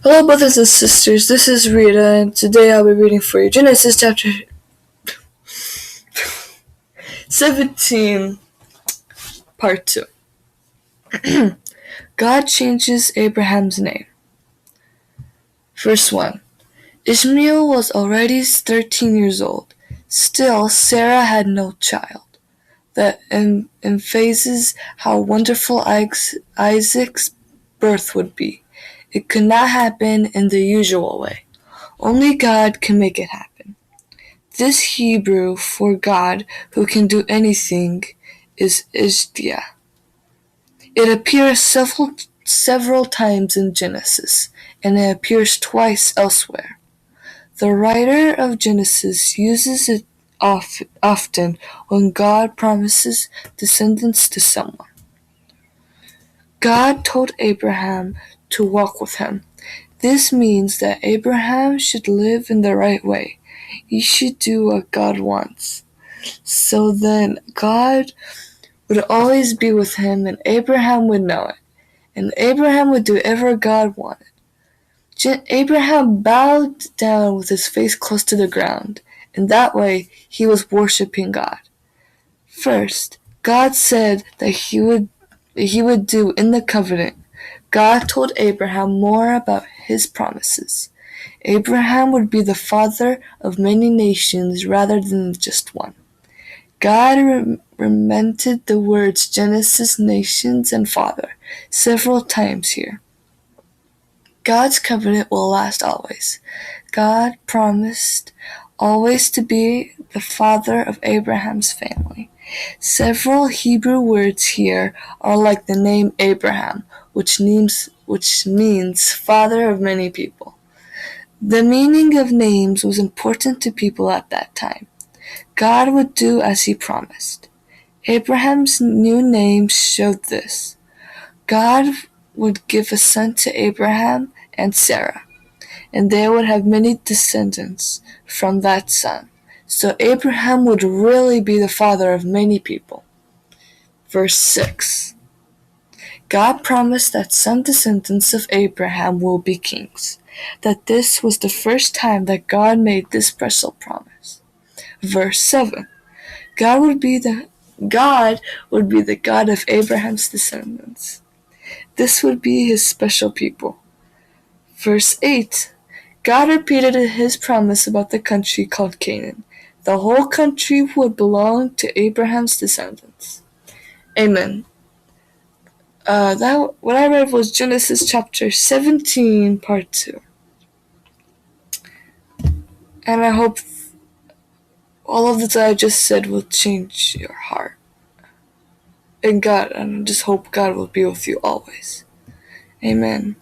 Hello, brothers and sisters. This is Rita, and today I'll be reading for you Genesis chapter 17, part 2. God changes Abraham's name. Verse 1. Ishmael was already 13 years old. Still, Sarah had no child. That emphasizes how wonderful Isaac's birth would be. It could not happen in the usual way. Only God can make it happen. This Hebrew for God who can do anything is Ijdiah. It appears several times in Genesis, and it appears twice elsewhere. The writer of Genesis uses it often when God promises descendants to someone. God told Abraham to walk with him. This means that Abraham should live in the right way. He should do what God wants. So then God would always be with him, and Abraham would know it. And Abraham would do whatever God wanted. Abraham bowed down with his face close to the ground, and that way he was worshiping God. First, God said that he would do in the covenant. God told Abraham more about his promises. Abraham would be the father of many nations rather than just one. God repeated the words Genesis, nations, and father several times here. God's covenant will last always. God promised always to be the father of Abraham's family. Several Hebrew words here are like the name Abraham, which means father of many people. The meaning of names was important to people at that time. God would do as he promised. Abraham's new name showed this. God would give a son to Abraham and Sarah, and they would have many descendants from that son. So Abraham would really be the father of many people. Verse 6. God promised that some descendants of Abraham will be kings, that this was the first time that God made this special promise. Verse 7. God would be the God of Abraham's descendants. This would be his special people. Verse 8. God repeated his promise about the country called Canaan. The whole country would belong to Abraham's descendants. Amen. What I read was Genesis chapter 17, part 2. And I hope all of that I just said will change your heart. And I just hope God will be with you always. Amen.